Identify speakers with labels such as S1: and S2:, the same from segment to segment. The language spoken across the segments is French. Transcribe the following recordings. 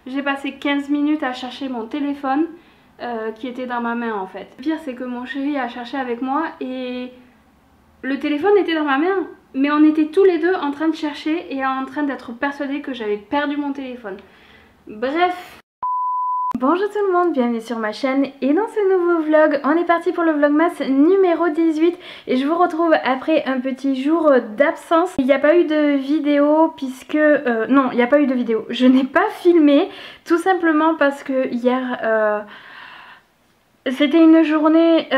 S1: J'ai passé 15 minutes à chercher mon téléphone qui était dans ma main en fait. Le pire c'est que mon chéri a cherché avec moi et le téléphone était dans ma main. Mais on était tous les deux en train de chercher et en train d'être persuadés que j'avais perdu mon téléphone. Bref. Bonjour tout le monde, bienvenue sur ma chaîne et dans ce nouveau vlog, on est parti pour le vlogmas numéro 18 et je vous retrouve après un petit jour d'absence. Il n'y a pas eu de vidéo puisque... non, il n'y a pas eu de vidéo. Je n'ai pas filmé tout simplement parce que hier... c'était une journée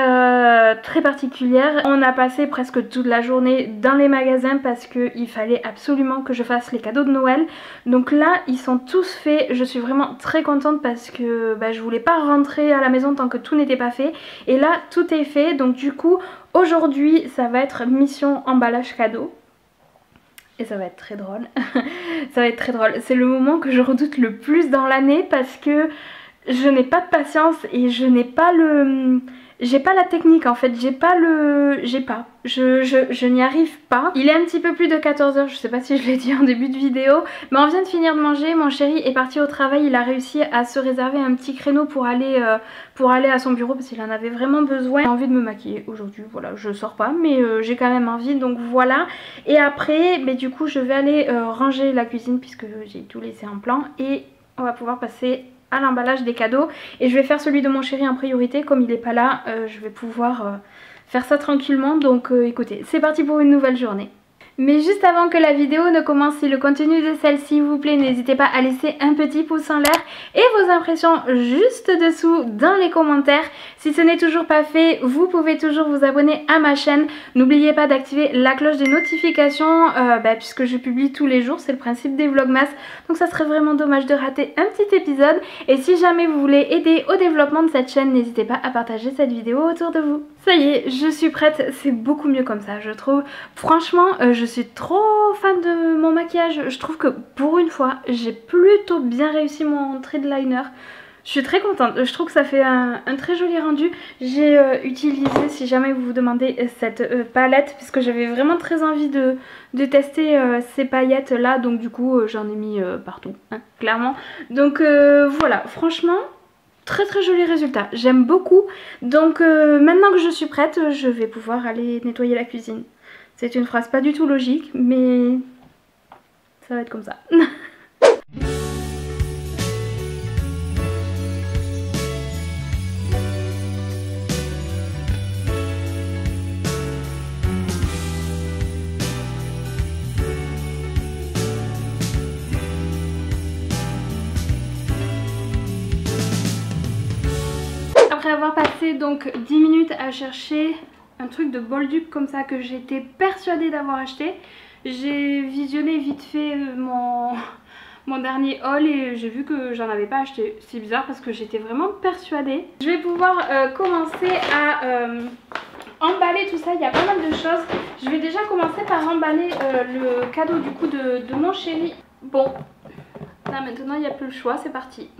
S1: très particulière. On a passé presque toute la journée dans les magasins parce qu'il fallait absolument que je fasse les cadeaux de Noël. Donc là, ils sont tous faits. Je suis vraiment très contente parce que je voulais pas rentrer à la maison tant que tout n'était pas fait. Et là, tout est fait. Donc du coup, aujourd'hui, ça va être mission emballage cadeau. Et ça va être très drôle. Ça va être très drôle. C'est le moment que je redoute le plus dans l'année parce que... je n'ai pas de patience et je n'ai pas le... j'ai pas la technique en fait, je n'y arrive pas. Il est un petit peu plus de 14 h, je sais pas si je l'ai dit en début de vidéo, mais on vient de finir de manger, mon chéri est parti au travail, il a réussi à se réserver un petit créneau pour aller à son bureau parce qu'il en avait vraiment besoin. J'ai envie de me maquiller aujourd'hui, voilà, je sors pas mais j'ai quand même envie, donc voilà. Et après, du coup je vais aller ranger la cuisine puisque j'ai tout laissé en plan et on va pouvoir passer à l'emballage des cadeaux et je vais faire celui de mon chéri en priorité. Comme il n'est pas là, je vais pouvoir faire ça tranquillement. Donc écoutez, c'est parti pour une nouvelle journée. Mais juste avant que la vidéo ne commence, si le contenu de celle-ci vous plaît, n'hésitez pas à laisser un petit pouce en l'air et vos impressions juste dessous dans les commentaires. Si ce n'est toujours pas fait, vous pouvez toujours vous abonner à ma chaîne. N'oubliez pas d'activer la cloche des notifications puisque je publie tous les jours, c'est le principe des vlogmas. Donc ça serait vraiment dommage de rater un petit épisode. Et si jamais vous voulez aider au développement de cette chaîne, n'hésitez pas à partager cette vidéo autour de vous. Ça y est, je suis prête, c'est beaucoup mieux comme ça je trouve. Franchement, je suis trop fan de mon maquillage. Je trouve que pour une fois, j'ai plutôt bien réussi mon trait de liner. Je suis très contente, je trouve que ça fait un très joli rendu. J'ai utilisé, si jamais vous vous demandez, cette palette puisque j'avais vraiment très envie de tester ces paillettes là. Donc du coup, j'en ai mis partout, hein, clairement. Donc voilà, franchement... très très joli résultat, j'aime beaucoup. Donc maintenant que je suis prête, je vais pouvoir aller nettoyer la cuisine. C'est une phrase pas du tout logique, mais ça va être comme ça. Après avoir passé donc 10 minutes à chercher un truc de Bolduc comme ça que j'étais persuadée d'avoir acheté, j'ai visionné vite fait mon dernier haul et j'ai vu que j'en avais pas acheté. C'est bizarre parce que j'étais vraiment persuadée. Je vais pouvoir commencer à emballer tout ça, il y a pas mal de choses. Je vais déjà commencer par emballer le cadeau du coup de mon chéri. Bon, là maintenant il n'y a plus le choix, c'est parti.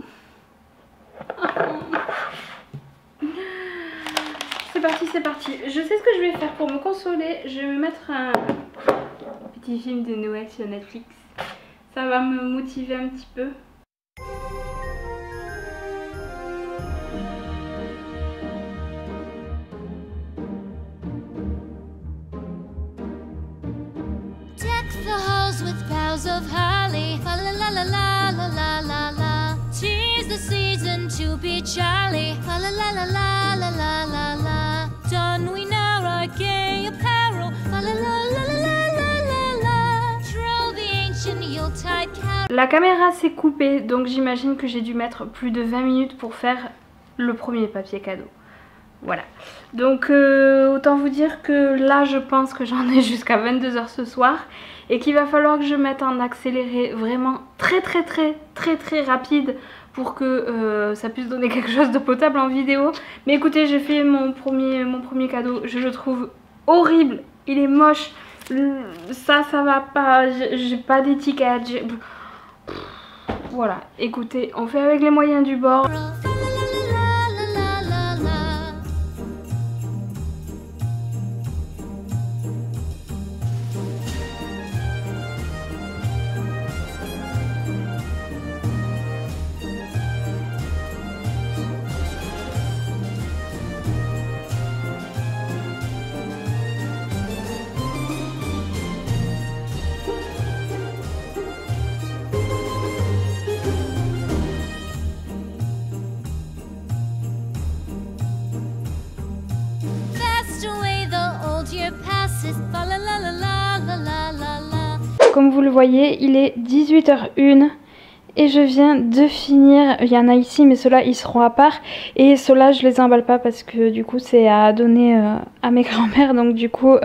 S1: C'est parti, c'est parti. Je sais ce que je vais faire pour me consoler. Je vais me mettre un petit film de Noël sur Netflix. Ça va me motiver un petit peu.
S2: Deck the halls with boughs of holly. La la la la la la la la. 'Tis the season to be jolly. La la la la la la la la la. Don we now our gay apparel. La la la la la la la la. Troll the ancient Yuletide carol.
S1: La caméra s'est coupée, donc j'imagine que j'ai dû mettre plus de 20 minutes pour faire le premier papier cadeau. Voilà. Donc autant vous dire que là je pense que j'en ai jusqu'à 22 h ce soir. Et qu'il va falloir que je mette en accéléré vraiment très rapide pour que ça puisse donner quelque chose de potable en vidéo. Mais écoutez, j'ai fait mon premier cadeau, je le trouve horrible, il est moche, ça va pas, j'ai pas d'étiquette, voilà, écoutez, on fait avec les moyens du bord. comme vous le voyez, il est 18h01 et je viens de finir. Il y en a ici mais ceux-là ils seront à part, et ceux-là je les emballe pas parce que du coup c'est à donner à mes grands-mères, donc du coup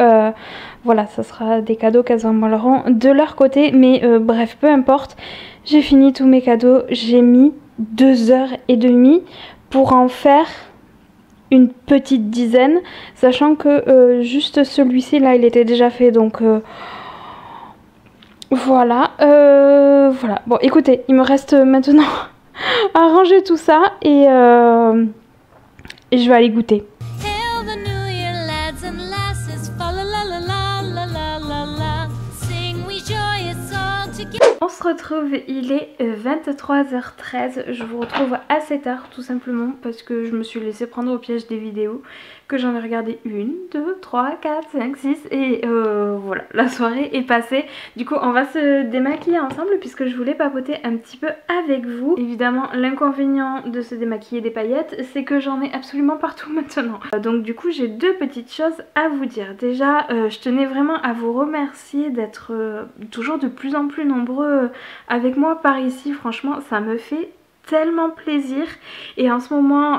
S1: voilà, ça sera des cadeaux qu'elles emballeront de leur côté, mais bref, peu importe. J'ai fini tous mes cadeaux, j'ai mis 2h30 pour en faire une petite dizaine, sachant que juste celui-ci là il était déjà fait, donc voilà. Voilà, bon écoutez, il me reste maintenant à ranger tout ça et je vais aller goûter.
S2: Hail the new year, lads and lasses, fa la la la la la la la la. Sing we joyous all together.
S1: On se retrouve, il est 23h13, je vous retrouve à 7h tout simplement parce que je me suis laissée prendre au piège des vidéos, que j'en ai regardé 1, 2, 3, 4, 5, 6 et voilà, la soirée est passée. Du coup on va se démaquiller ensemble puisque je voulais papoter un petit peu avec vous. Évidemment l'inconvénient de se démaquiller des paillettes c'est que j'en ai absolument partout maintenant. Donc du coup j'ai deux petites choses à vous dire. Déjà je tenais vraiment à vous remercier d'être toujours de plus en plus nombreux avec moi par ici, franchement ça me fait tellement plaisir. Et en ce moment,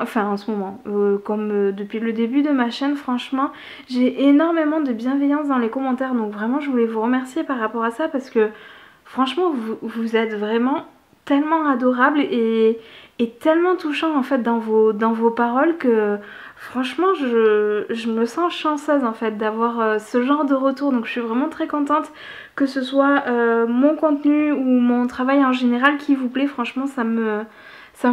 S1: comme depuis le début de ma chaîne, franchement j'ai énormément de bienveillance dans les commentaires, donc vraiment je voulais vous remercier par rapport à ça parce que franchement vous êtes vraiment tellement adorables et tellement touchant en fait dans vos paroles que franchement je me sens chanceuse en fait d'avoir ce genre de retour, donc je suis vraiment très contente que ce soit mon contenu ou mon travail en général qui vous plaît. Franchement ça me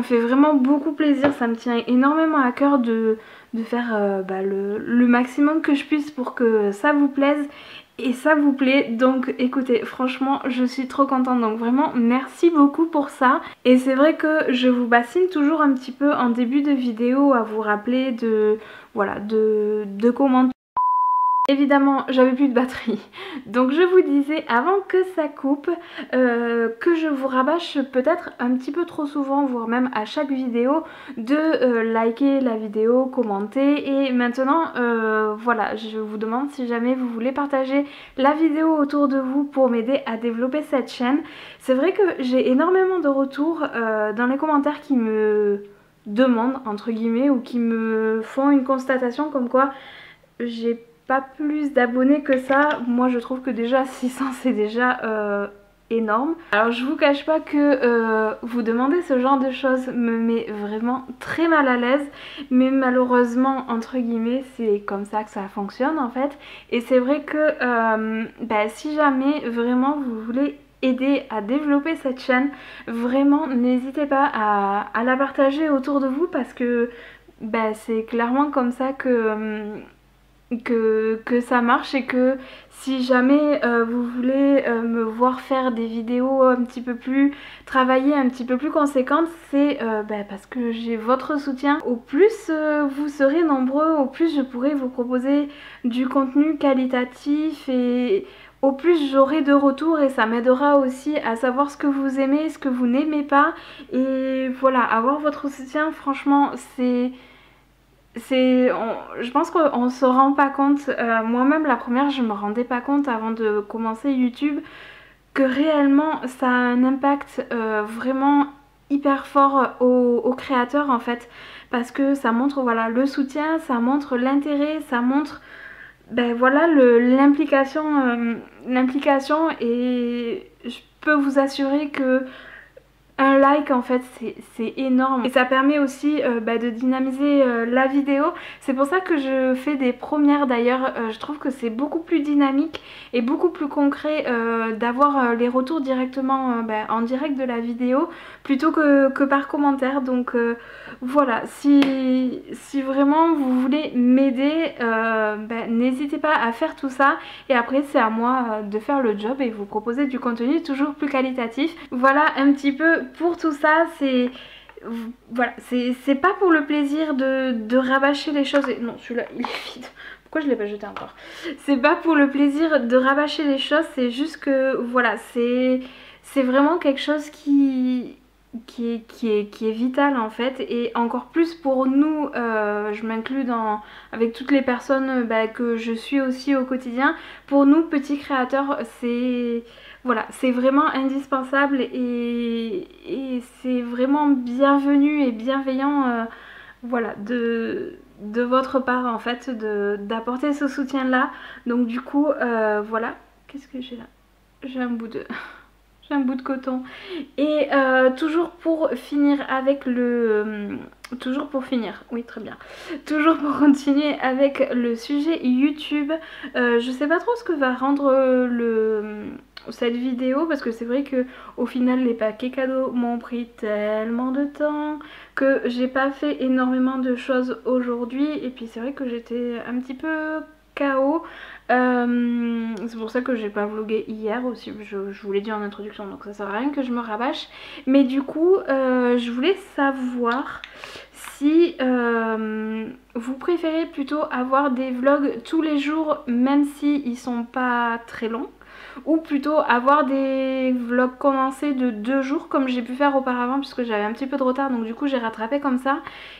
S1: fait vraiment beaucoup plaisir, ça me tient énormément à cœur de faire le maximum que je puisse pour que ça vous plaise. Et ça vous plaît, donc écoutez, franchement je suis trop contente, donc vraiment merci beaucoup pour ça. Et c'est vrai que je vous bassine toujours un petit peu en début de vidéo à vous rappeler de commenter. Évidemment j'avais plus de batterie, donc je vous disais avant que ça coupe que je vous rabâche peut-être un petit peu trop souvent, voire même à chaque vidéo, de liker la vidéo, commenter. Et maintenant voilà, je vous demande si jamais vous voulez partager la vidéo autour de vous pour m'aider à développer cette chaîne. C'est vrai que j'ai énormément de retours dans les commentaires qui me demandent entre guillemets ou qui me font une constatation comme quoi j'ai pas plus d'abonnés que ça. Moi je trouve que déjà 600 c'est déjà énorme. Alors je vous cache pas que vous demander ce genre de choses me met vraiment très mal à l'aise, mais malheureusement entre guillemets c'est comme ça que ça fonctionne en fait. Et c'est vrai que si jamais vraiment vous voulez aider à développer cette chaîne, vraiment n'hésitez pas à la partager autour de vous parce que c'est clairement comme ça que ça marche. Et que si jamais vous voulez me voir faire des vidéos un petit peu plus travaillées, un petit peu plus conséquentes, c'est parce que j'ai votre soutien. Au plus vous serez nombreux, au plus je pourrai vous proposer du contenu qualitatif et au plus j'aurai de retours, et ça m'aidera aussi à savoir ce que vous aimez, ce que vous n'aimez pas. Et voilà, avoir votre soutien, franchement je pense qu'on se rend pas compte, moi-même la première je me rendais pas compte avant de commencer YouTube que réellement ça a un impact vraiment hyper fort aux créateurs en fait, parce que ça montre voilà le soutien, ça montre l'intérêt, ça montre voilà l'implication. Et je peux vous assurer que un like en fait c'est énorme, et ça permet aussi de dynamiser la vidéo. C'est pour ça que je fais des premières d'ailleurs, je trouve que c'est beaucoup plus dynamique et beaucoup plus concret d'avoir les retours directement en direct de la vidéo plutôt que par commentaire. Donc voilà, si vraiment vous voulez m'aider, n'hésitez pas à faire tout ça, et après c'est à moi de faire le job et vous proposer du contenu toujours plus qualitatif. Voilà un petit peu pour tout ça. Voilà, c'est pas pour le plaisir de rabâcher les choses. Non, celui-là il est vide, pourquoi je l'ai pas jeté encore? C'est pas pour le plaisir de rabâcher les choses, c'est juste que voilà, c'est vraiment quelque chose qui qui est vital en fait, et encore plus pour nous, je m'inclus avec toutes les personnes que je suis aussi au quotidien. Pour nous petits créateurs, voilà, c'est vraiment indispensable, et c'est vraiment bienvenu et bienveillant, voilà, de votre part en fait, d'apporter ce soutien là. Donc du coup voilà, qu'est-ce que j'ai là? J'ai un bout de j'ai un bout de coton. Et toujours pour finir avec toujours pour finir, oui très bien. Toujours pour continuer avec le sujet YouTube, je sais pas trop ce que va rendre cette vidéo, parce que c'est vrai que au final les paquets cadeaux m'ont pris tellement de temps que j'ai pas fait énormément de choses aujourd'hui, et puis c'est vrai que j'étais un petit peu KO. C'est pour ça que j'ai pas vlogué hier aussi, je vous l'ai dit en introduction, donc ça sert à rien que je me rabâche. Mais du coup je voulais savoir si vous préférez plutôt avoir des vlogs tous les jours même si ils sont pas très longs, ou plutôt avoir des vlogs condensés de 2 jours comme j'ai pu faire auparavant, puisque j'avais un petit peu de retard, donc du coup j'ai rattrapé comme ça.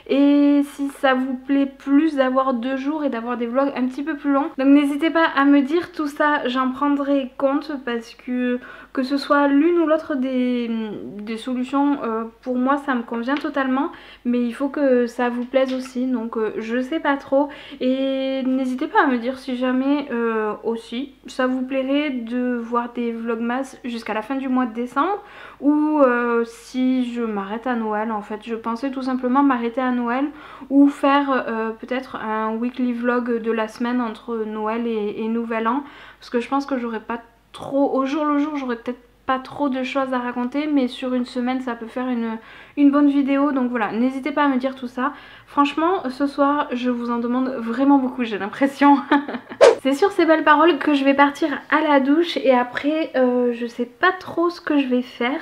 S1: Et si ça vous plaît plus d'avoir 2 jours et d'avoir des vlogs un petit peu plus longs, donc n'hésitez pas à me dire tout ça, j'en prendrai compte, parce que ce soit l'une ou l'autre des solutions, pour moi ça me convient totalement, mais il faut que ça vous plaise aussi, donc je sais pas trop. Et n'hésitez pas à me dire si jamais aussi ça vous plairait de voir des vlogmas jusqu'à la fin du mois de décembre, ou si je m'arrête à Noël. En fait je pensais tout simplement m'arrêter à Noël, ou faire peut-être un weekly vlog de la semaine entre Noël et Nouvel An, parce que je pense que j'aurais pas trop, au jour le jour j'aurais peut-être pas trop de choses à raconter, mais sur une semaine ça peut faire une bonne vidéo. Donc voilà, n'hésitez pas à me dire tout ça. Franchement ce soir je vous en demande vraiment beaucoup, j'ai l'impression. C'est sur ces belles paroles que je vais partir à la douche, et après je sais pas trop ce que je vais faire.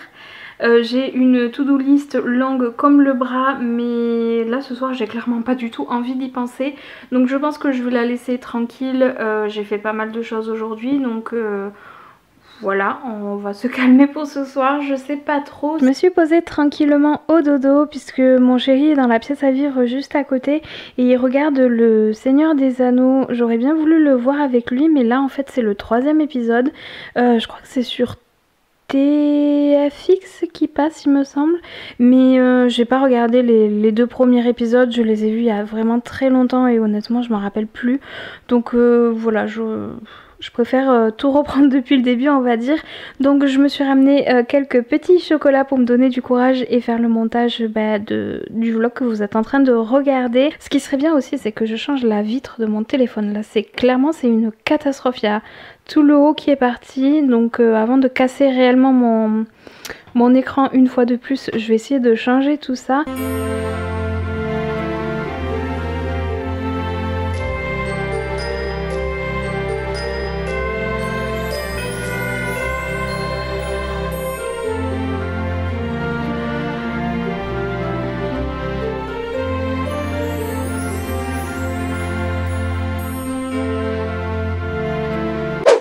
S1: J'ai une to-do list longue comme le bras, mais là ce soir j'ai clairement pas du tout envie d'y penser, donc je pense que je vais la laisser tranquille. J'ai fait pas mal de choses aujourd'hui, donc voilà, on va se calmer pour ce soir, je sais pas trop. Je me suis posée tranquillement au dodo puisque mon chéri est dans la pièce à vivre juste à côté et il regarde le Seigneur des Anneaux. J'aurais bien voulu le voir avec lui, mais là en fait c'est le 3e épisode. Je crois que c'est sur TFX qui passe il me semble, mais j'ai pas regardé les 2 premiers épisodes, je les ai vus il y a vraiment très longtemps et honnêtement je m'en rappelle plus, donc voilà, je préfère tout reprendre depuis le début on va dire. Donc je me suis ramené quelques petits chocolats pour me donner du courage et faire le montage du vlog que vous êtes en train de regarder. Ce qui serait bien aussi c'est que je change la vitre de mon téléphone, là c'est une catastrophe, il y a tout le haut qui est parti, donc avant de casser réellement mon écran une fois de plus, je vais essayer de changer tout ça.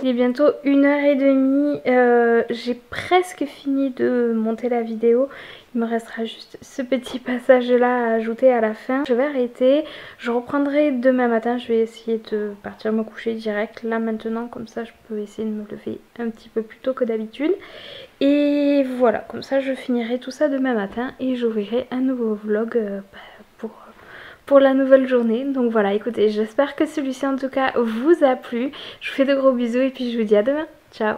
S1: Il est bientôt 1h30, j'ai presque fini de monter la vidéo. Il me restera juste ce petit passage là à ajouter à la fin. Je vais arrêter, je reprendrai demain matin, je vais essayer de partir me coucher direct là maintenant, comme ça je peux essayer de me lever un petit peu plus tôt que d'habitude. Et voilà, comme ça je finirai tout ça demain matin et j'ouvrirai un nouveau vlog pour la nouvelle journée. Donc voilà, écoutez, j'espère que celui-ci en tout cas vous a plu. Je vous fais de gros bisous et puis je vous dis à demain. Ciao!